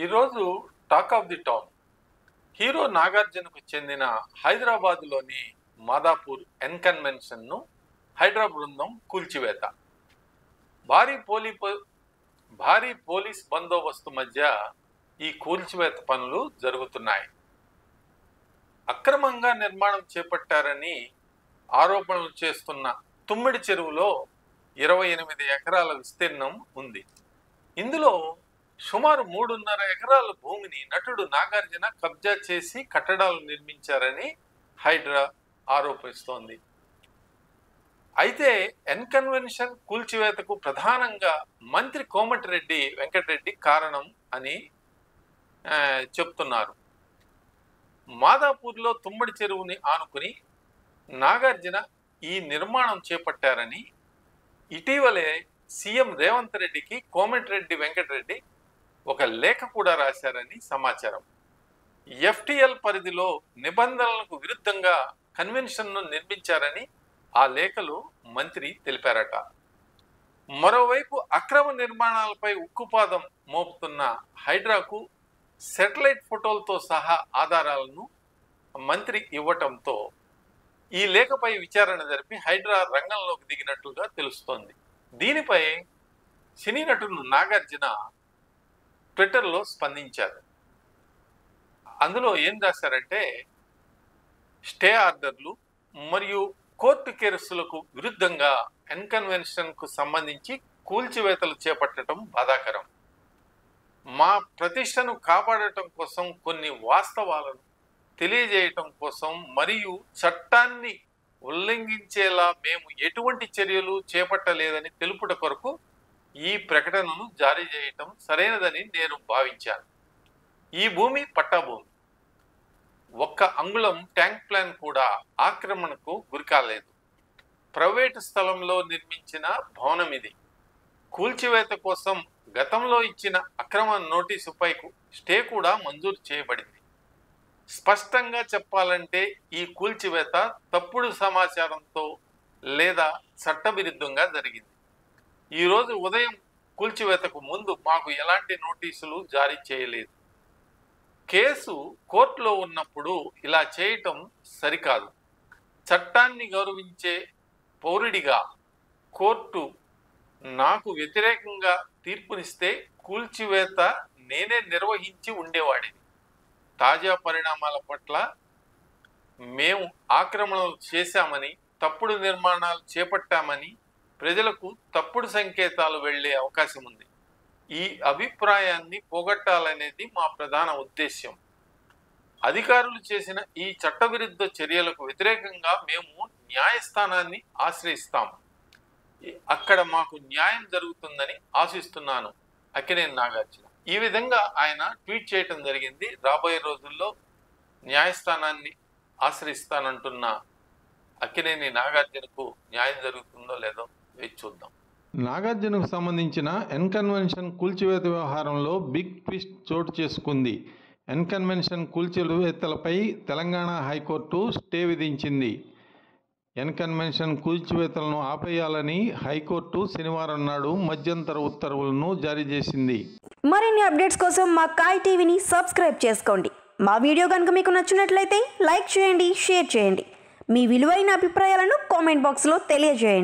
ఈరోజు talk of the town hero నాగార్జునకు చెందిన హైదరాబాద్లోని మాదాపూర్ ఎన్కన్వెన్షన్ను హైడ్రా బృందం కూల్చివేత. భారీ పోలీస్ బందోబస్తు మధ్య ఈ కూల్చివేత పనులు జరుగుతున్నాయి. అక్రమంగా నిర్మాణం చేపట్టారని ఆరోపణలు చేస్తున్న తుమ్మిడి చెరువులో 28 ఎకరాల విస్తీర్ణం ఉంది. ఇందులో సుమారు 3.5 ఎకరాల భూమిని నటుడు నాగార్జున కబ్జా చేసి కట్టడాలు నిర్మించారని హైడ్రా ఆరోపిస్తోంది. అయితే ఎన్కన్వెన్షన్ కూల్చివేతకు ప్రధానంగా మంత్రి కోమటిరెడ్డి వెంకటరెడ్డి కారణం అని చెప్తున్నారు. మాదాపూర్లో తుమ్మడి చెరువుని ఆనుకుని నాగార్జున ఈ నిర్మాణం చేపట్టారని ఇటీవలే సీఎం రేవంత్ రెడ్డికి కోమటిరెడ్డి వెంకటరెడ్డి ఒక లేఖ కూడా రాశారని సమాచారం. ఎఫ్టిఎల్ పరిధిలో నిబంధనలకు విరుద్ధంగా కన్వెన్షన్ను నిర్మించారని ఆ లేఖలో మంత్రి తెలిపారట. మరోవైపు అక్రమ నిర్మాణాలపై ఉక్కుపాదం మోపుతున్న హైడ్రాకు శాటిలైట్ ఫోటోలతో సహా ఆధారాలను మంత్రి ఇవ్వటంతో ఈ లేఖపై విచారణ జరిపి హైడ్రా రంగంలోకి దిగినట్లుగా తెలుస్తోంది. దీనిపై సినీ నటుడు నాగార్జున ట్విట్టర్లో స్పందించారు. అందులో ఏం రాశారంటే, స్టే ఆర్డర్లు మరియు కోర్టు కేసులకు విరుద్ధంగా ఎన్కన్వెన్షన్కు సంబంధించి కూల్చివేతలు చేపట్టడం బాధాకరం. మా ప్రతిష్టను కాపాడటం కోసం కొన్ని వాస్తవాలను తెలియజేయటం కోసం మరియు చట్టాన్ని ఉల్లంఘించేలా మేము ఎటువంటి చర్యలు చేపట్టలేదని తెలుపుట కొరకు ఈ ప్రకటనను జారీ చేయటం సరైనదని నేను భావించాను. ఈ భూమి పట్టాభూమి. 1 అంగుళం ట్యాంక్ ప్లాన్ కూడా ఆక్రమణకు గురికాలేదు. ప్రైవేటు స్థలంలో నిర్మించిన భవనం ఇది. కూల్చివేత కోసం గతంలో ఇచ్చిన అక్రమ నోటీసుపై స్టే కూడా మంజూరు చేయబడింది. స్పష్టంగా చెప్పాలంటే ఈ కూల్చివేత తప్పుడు సమాచారంతో లేదా చట్టవిరుద్ధంగా జరిగింది. ఈరోజు ఉదయం కూల్చివేతకు ముందు మాకు ఎలాంటి నోటీసులు జారీ చేయలేదు. కేసు కోర్టులో ఉన్నప్పుడు ఇలా చేయటం సరికాదు. చట్టాన్ని గౌరవించే పౌరుడిగా కోర్టు నాకు వ్యతిరేకంగా తీర్పునిస్తే కూల్చివేత నేనే నిర్వహించి ఉండేవాడిని. తాజా పరిణామాల పట్ల మేము ఆక్రమణలు చేశామని, తప్పుడు నిర్మాణాలు చేపట్టామని ప్రజలకు తప్పుడు సంకేతాలు వెళ్లే అవకాశం ఉంది. ఈ అభిప్రాయాన్ని పోగొట్టాలనేది మా ప్రధాన ఉద్దేశ్యం. అధికారులు చేసిన ఈ చట్టవిరుద్ధ చర్యలకు వ్యతిరేకంగా మేము న్యాయస్థానాన్ని ఆశ్రయిస్తాము. అక్కడ మాకు న్యాయం జరుగుతుందని ఆశిస్తున్నాను. అక్కినేని నాగార్జున ఈ విధంగా ఆయన ట్వీట్ చేయటం జరిగింది. రాబోయే రోజుల్లో న్యాయస్థానాన్ని ఆశ్రయిస్తానంటున్న అక్కినేని నాగార్జునకు న్యాయం జరుగుతుందో లేదో వేచి చూద్దాం. నాగార్జునకు సంబంధించిన ఎన్కన్వెన్షన్ కూల్చివేత వ్యవహారంలో బిగ్ ట్విస్ట్ చోటు చేసుకుంది. ఎన్కన్వెన్షన్ కూల్చివేతలపై తెలంగాణ హైకోర్టు స్టే విధించింది. ఎన్కన్వెన్షన్ కూల్చివేతలను ఆపేయాలని హైకోర్టు శనివారం నాడు మధ్యంతర ఉత్తర్వులను జారీ చేసింది. మరిన్ని అప్డేట్స్ కోసం మా కాయ్ టీవీని సబ్స్క్రైబ్ చేసుకోండి. మా వీడియో కనుక మీకు నచ్చినట్లయితే లైక్ చేయండి, షేర్ చేయండి. మీ విలువైన అభిప్రాయాలను కామెంట్ బాక్స్లో తెలియజేయండి.